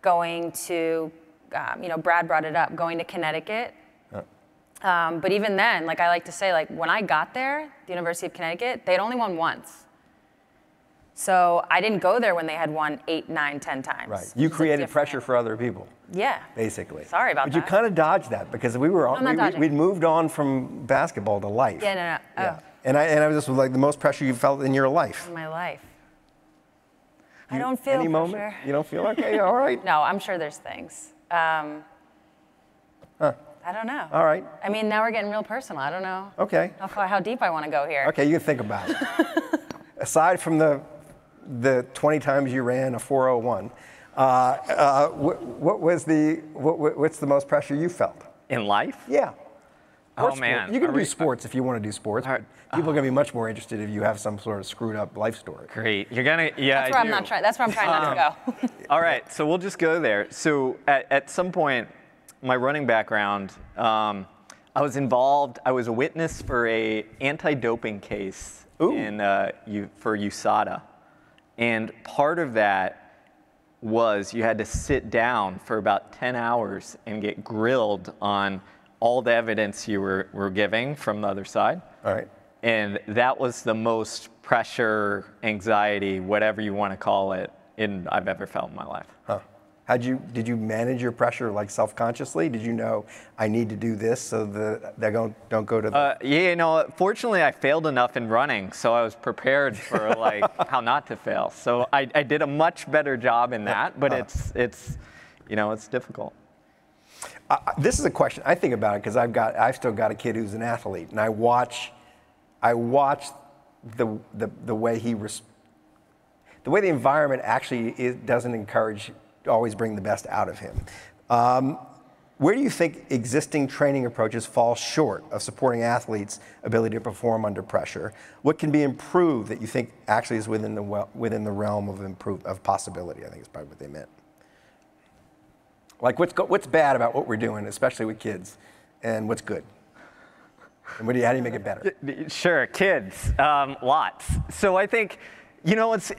going to, Brad brought it up, going to Connecticut. But even then, I like to say, when I got there, the University of Connecticut, they'd only won once. So I didn't go there when they had won 8, 9, 10 times. Right. You created pressure for other people. Yeah. Basically. Sorry about that. But you kind of dodged that because we'd moved on from basketball to life. Yeah, no. Yeah. And I was just the most pressure you felt in your life. In my life. I don't feel any pressure. Moment? You don't feel okay? All right. No, I'm sure there's things. I don't know. All right. I mean, now we're getting real personal. I don't know. Okay. How deep I want to go here. Okay, you can think about it. Aside from the 20 times you ran a 4:01, what's the most pressure you felt? In life? Yeah. Oh, man. You can do sports if you want to do sports, but people are going to be much more interested if you have some sort of screwed up life story. Great. You're going to, yeah, That's where I'm trying not to go. All right, so we'll just go there. So at some point, my running background, I was a witness for a anti-doping case for USADA. And part of that was you had to sit down for about 10 hours and get grilled on all the evidence you were giving from the other side. All right. And that was the most pressure, anxiety, whatever you want to call it, I've ever felt in my life. Huh. Did you manage your pressure like self-consciously? Did you know I need to do this so that they don't go to the... Yeah, you know, fortunately I failed enough in running, so I was prepared for like how not to fail. So I did a much better job in that, but it's you know, it's difficult. This is a question I think about it because I've still got a kid who's an athlete, and I watch the way the way the environment actually doesn't encourage, always bring the best out of him. Where do you think existing training approaches fall short of supporting athletes' ability to perform under pressure? What can be improved that you think actually is within the realm of possibility? I think is probably what they meant. Like what's bad about what we're doing, especially with kids, and what's good? And how do you make it better? Sure, kids, lots. So I think, you know, it's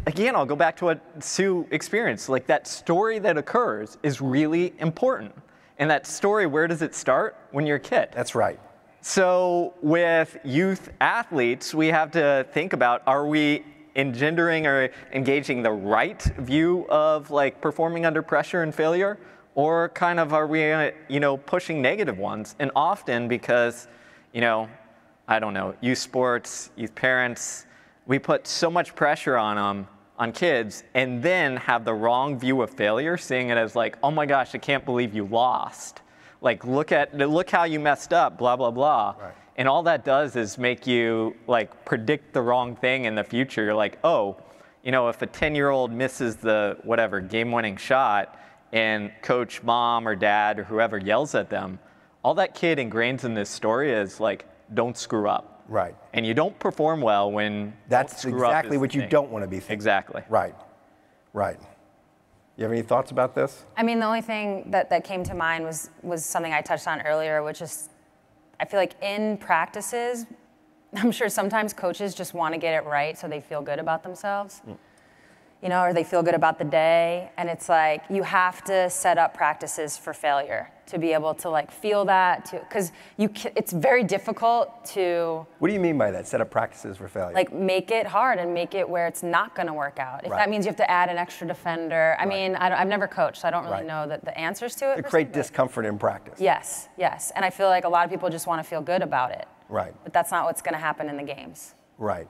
again, I'll go back to what Sue experienced. Like that story that occurs is really important. And that story, where does it start? When you're a kid. That's right. So with youth athletes, we have to think about, are we engendering or engaging the right view of like performing under pressure and failure? Or kind of are we, you know, pushing negative ones? And often because, you know, I don't know, youth sports, youth parents, we put so much pressure on them, on kids, and then have the wrong view of failure, seeing it as like, oh my gosh, I can't believe you lost. Like, look how you messed up, blah, blah, blah. Right. And all that does is make you like predict the wrong thing in the future. You're like, oh, you know, if a 10-year-old misses the whatever game-winning shot and coach, mom or dad or whoever yells at them, all that kid ingrains in this story is like, don't screw up. Right. And you don't perform well when that's exactly what you don't want to be thinking. Exactly. Right. Right. You have any thoughts about this? I mean, the only thing that came to mind was something I touched on earlier, which is I feel like in practices, I'm sure sometimes coaches just want to get it right so they feel good about themselves. You know, or they feel good about the day. And it's like, you have to set up practices for failure to be able to like feel that, because it's very difficult to... What do you mean by that, set up practices for failure? Like make it hard and make it where it's not going to work out. If that means you have to add an extra defender. I mean, I've never coached, so I don't really know the answers to it. To create discomfort in practice. Yes, yes. And I feel like a lot of people just want to feel good about it. Right. But that's not what's going to happen in the games. Right.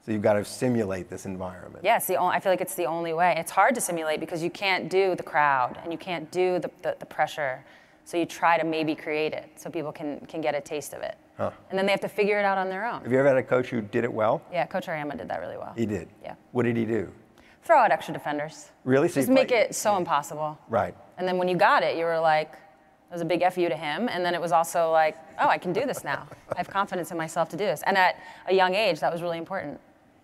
So you've got to simulate this environment. Yeah, I feel like it's the only way. It's hard to simulate because you can't do the crowd and you can't do the pressure. So you try to maybe create it so people can get a taste of it. Huh. And then they have to figure it out on their own. Have you ever had a coach who did it well? Yeah, Coach Ariama did that really well. He did? Yeah. What did he do? Throw out extra defenders. Really? So just make it so impossible. Right. And then when you got it, you were like, it was a big F you to him. And then it was also like, oh, I can do this now. I have confidence in myself to do this. And at a young age, that was really important.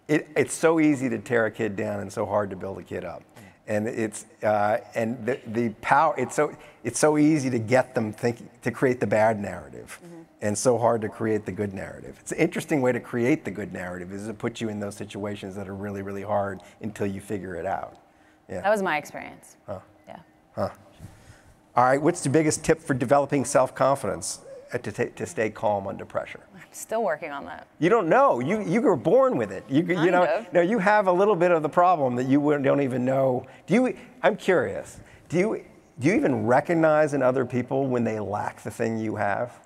It's so easy to tear a kid down and so hard to build a kid up. And the power, it's so easy to get them thinking, to create the bad narrative, and so hard to create the good narrative. It's an interesting way to create the good narrative is to put you in those situations that are really, really hard until you figure it out. Yeah. That was my experience. Huh. Yeah. Huh. All right, what's the biggest tip for developing self-confidence to stay calm under pressure? I'm still working on that. You don't know. You were born with it. You know. No, you have a little bit of the problem that you don't even know. I'm curious. Do you even recognize in other people when they lack the thing you have?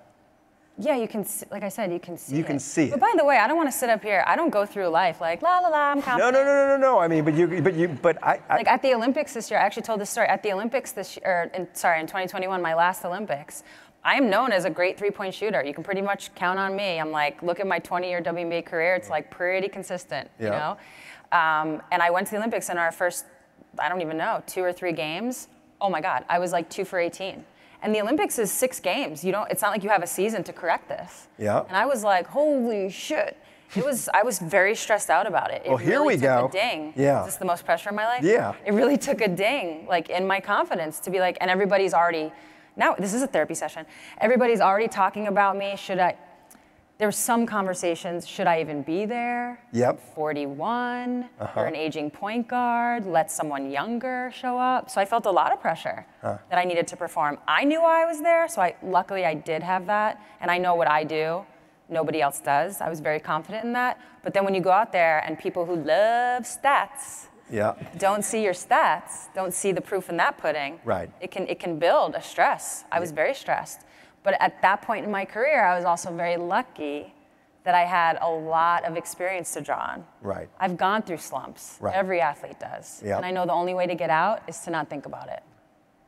Yeah, you can. Like I said, you can see. You can see it. But by the way, I don't want to sit up here. I don't go through life like la la la. I'm confident. No. I mean, but I. Like at the Olympics this year, I actually told this story. At the Olympics this year, in 2021, my last Olympics. I am known as a great three-point shooter. You can pretty much count on me. I'm like, look at my 20-year WNBA career. It's like pretty consistent, you know? And I went to the Olympics in our first, I don't even know, 2 or 3 games. Oh my God, I was like 2 for 18. And the Olympics is 6 games. It's not like you have a season to correct this. Yeah. And I was like, holy shit. I was very stressed out about it. Well, here we go. Took a ding. Yeah. Is this the most pressure in my life? Yeah. It really took a ding, like in my confidence to be like, and everybody's already, now, this is a therapy session. Everybody's already talking about me. there were some conversations, should I even be there? Yep. 41, you're an aging point guard, let someone younger show up. So I felt a lot of pressure that I needed to perform. I knew why I was there, so luckily I did have that, and I know what I do. Nobody else does. I was very confident in that. But then when you go out there and people who love stats don't see your stats, don't see the proof in that pudding, right. it can build a stress. I was very stressed. But at that point in my career, I was also very lucky that I had a lot of experience to draw on. Right. I've gone through slumps. Right. Every athlete does. Yep. And I know the only way to get out is to not think about it.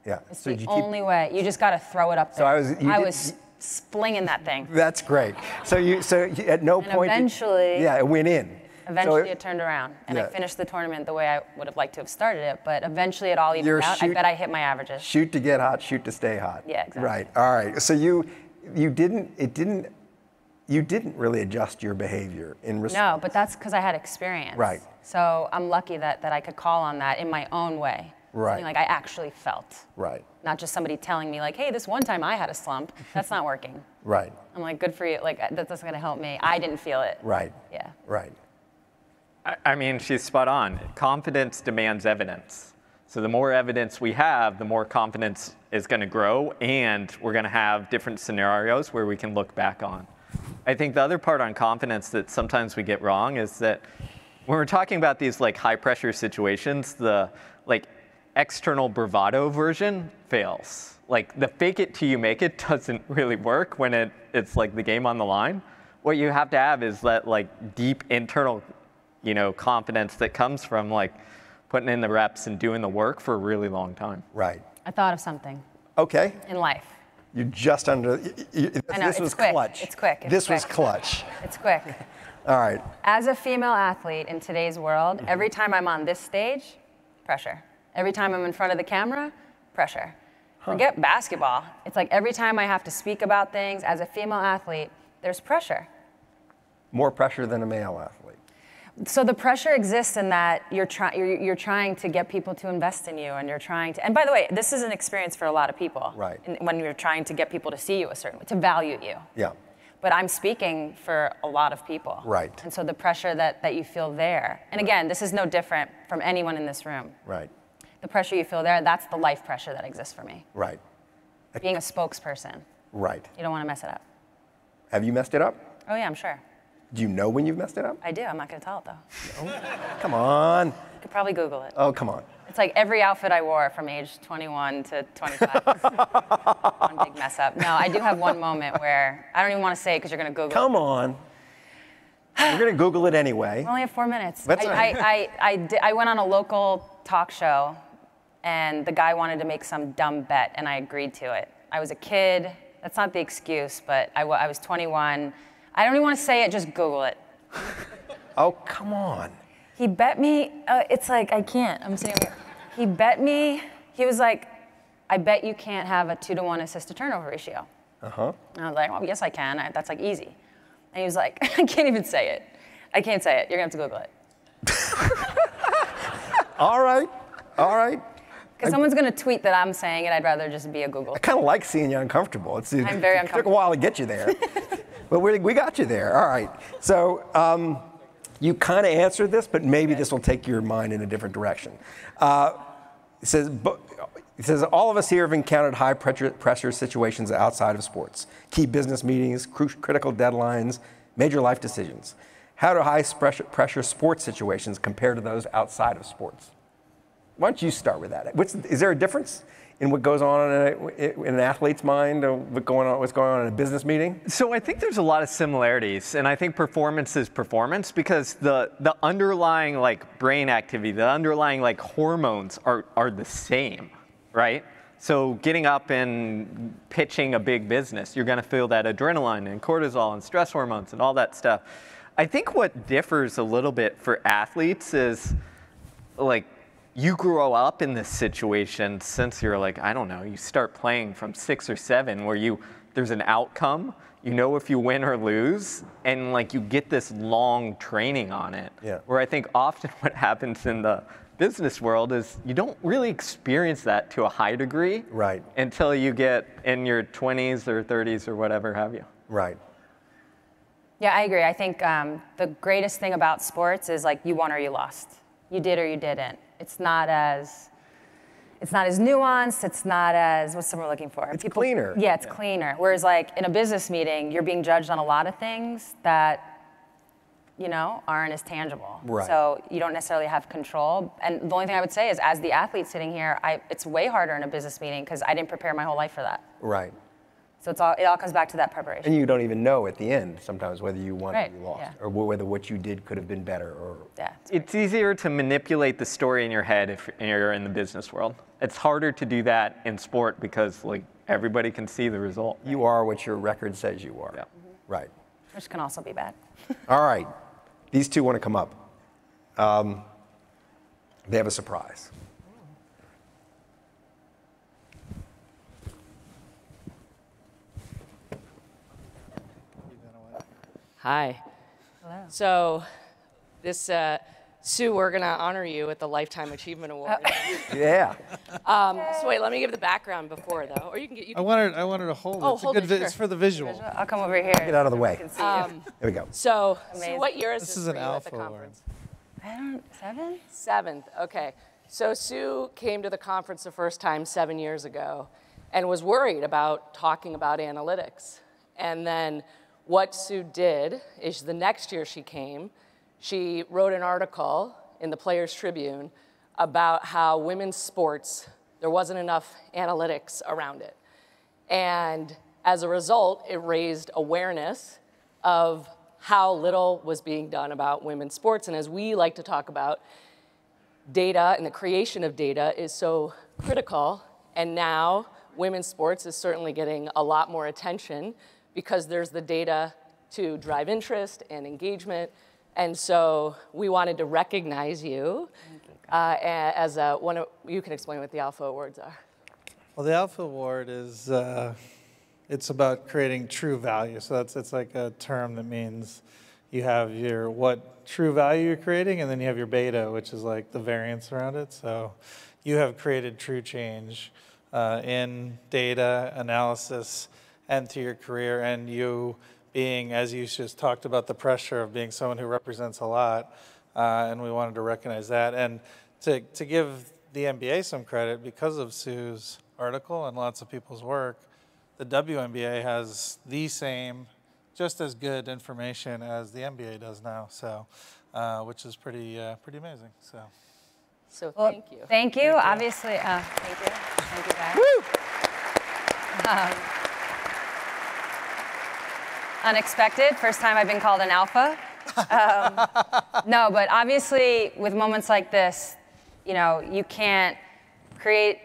Yeah. It's the only way. You just got to throw it up there. I was splinging that thing. That's great. So you at no point. Eventually. It went in. Eventually it turned around, and I finished the tournament the way I would have liked to have started it, but eventually it all evened out. I bet I hit my averages. Shoot to get hot, shoot to stay hot. Yeah, exactly. Right, all right. So you didn't really adjust your behavior in response. No, but that's because I had experience. Right. So I'm lucky that I could call on that in my own way. Right. Something like I actually felt. Right. Not just somebody telling me like, hey, this one time I had a slump. That's not working. Right. I'm like, good for you. Like, that's going to help me. I didn't feel it. Right. Yeah. Right. I mean, she's spot on. Confidence demands evidence. So the more evidence we have, the more confidence is going to grow, and we're going to have different scenarios where we can look back on. I think the other part on confidence that sometimes we get wrong is that when we're talking about these like high pressure situations, the like external bravado version fails. Like the fake it till you make it doesn't really work when it's like the game on the line. What you have to have is that like deep internal confidence that comes from like putting in the reps and doing the work for a really long time. Right. I thought of something. Okay. In life. You're just under. I know, this was quick. clutch. It's quick. This was clutch. It's quick. All right. As a female athlete in today's world, every time I'm on this stage, pressure. Every time I'm in front of the camera, pressure. Forget basketball. It's like every time I have to speak about things as a female athlete, there's pressure. More pressure than a male athlete. So the pressure exists in that you're trying to get people to invest in you, and you're trying to. And by the way, this is an experience for a lot of people. Right. When you're trying to get people to see you a certain way, to value you. Yeah. But I'm speaking for a lot of people. Right. And so the pressure that you feel there, and again, this is no different from anyone in this room. Right. The pressure you feel there, that's the life pressure that exists for me. Right. Being a spokesperson. Right. You don't want to mess it up. Have you messed it up? Oh yeah, I'm sure. Do you know when you've messed it up? I do. I'm not going to tell it though. Come on. You could probably Google it. Oh, come on. It's like every outfit I wore from age 21 to 25. One big mess up. No, I do have one moment where I don't even want to say it because you're going to Google it. Come on. We're going to Google it anyway. We only have 4 minutes. That's all right. I went on a local talk show, and the guy wanted to make some dumb bet, and I agreed to it. I was a kid. That's not the excuse, but I was 21. I don't even want to say it. Just Google it. Oh, come on. He bet me. It's like I can't. I'm sitting here. He bet me. He was like, I bet you can't have a 2-to-1 assist to turnover ratio. Uh-huh. And I was like, well, yes, I can. That's like easy. And he was like, I can't even say it. I can't say it. You're going to have to Google it. All right. All right. Because someone's going to tweet that I'm saying it. I'd rather just be a Google. I kind of like seeing you uncomfortable. I'm very It took a uncomfortable. while to get you there. But we got you there. All right. So you kind of answered this, but maybe this will take your mind in a different direction. It says, all of us here have encountered high pressure situations outside of sports. Key business meetings, critical deadlines, major life decisions. How do high pressure sports situations compare to those outside of sports? Why don't you start with that? Is there a difference in what goes on in an athlete's mind, or what's going on in a business meeting? So I think there's a lot of similarities, and I think performance is performance because the underlying like brain activity, the underlying like hormones are the same, right? So getting up and pitching a big business, you're going to feel that adrenaline and cortisol and stress hormones and all that stuff. I think what differs a little bit for athletes is like you grow up in this situation since you're like, I don't know, you start playing from 6 or 7 where there's an outcome, you know if you win or lose, and like you get this long training on it. Yeah. Where I think often what happens in the business world is you don't really experience that to a high degree Right. until you get in your 20s or 30s or whatever have you. Right. Yeah, I agree. I think the greatest thing about sports is like you won or you lost. You did or you didn't. It's not as nuanced. It's not as, what's the word we're looking for? It's cleaner. Yeah, it's cleaner. Whereas like in a business meeting, you're being judged on a lot of things that, you know, aren't as tangible. Right. So you don't necessarily have control. And the only thing I would say is as the athlete sitting here, it's way harder in a business meeting because I didn't prepare my whole life for that. Right. So it all comes back to that preparation. And you don't even know at the end sometimes whether you won Right, or you lost, yeah. or whether what you did could have been better. Or Yeah, It's easier to manipulate the story in your head if you're in the business world. It's harder to do that in sport because like everybody can see the result. you are what your record says you are. Yeah. Right. which can also be bad. All right. These two want to come up. They have a surprise. Hi. Hello. So, this Sue, we're gonna honor you with the Lifetime Achievement Award. Yeah. So wait, let me give the background before though, or you can get. I wanted to hold it. Oh, It's hold a good it, sure. It's for the visual. I'll come over here. Get out of the way. You can see you. There we go. So, Sue, Amazing. what year is This this is for an you at Alpha the Award. conference? I don't, 7? 7th. Okay. So Sue came to the conference the first time 7 years ago, and was worried about talking about analytics. And then what Sue did is the next year she came, she wrote an article in the Players Tribune about how women's sports, there wasn't enough analytics around it. And as a result, it raised awareness of how little was being done about women's sports. And as we like to talk about, data and the creation of data is so critical. And now women's sports is certainly getting a lot more attention because there's the data to drive interest and engagement. And so we wanted to recognize you as one of, you can explain what the Alpha Awards are. Well, the Alpha Award is it's about creating true value. So it's like a term that means you have your what true value you're creating, and then you have your beta, which is like the variance around it. So you have created true change in data analysis and through your career, and you being, as you just talked about, the pressure of being someone who represents a lot, and we wanted to recognize that. And to give the NBA some credit, because of Sue's article and lots of people's work, the WNBA has the same, just as good information as the NBA does now, so, which is pretty amazing. So Well, thank you. Thank you. Obviously, thank you. Thank you, guys. Unexpected. First time I've been called an alpha. No, but obviously with moments like this, you know, you can't create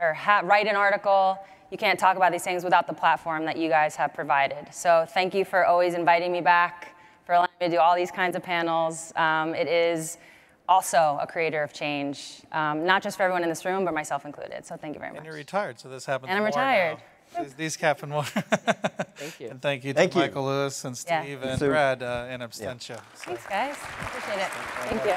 or write an article. You can't talk about these things without the platform that you guys have provided. So thank you for always inviting me back, for allowing me to do all these kinds of panels. It is also a creator of change, not just for everyone in this room, but myself included. So thank you very much. And you're retired, so this happens And I'm more retired. now. These happen more. Thank you. And thank you Thank to you. Michael Lewis and Yeah. Steve and Sue. Brad in absentia. So. Thanks, guys. Appreciate it. Thank you.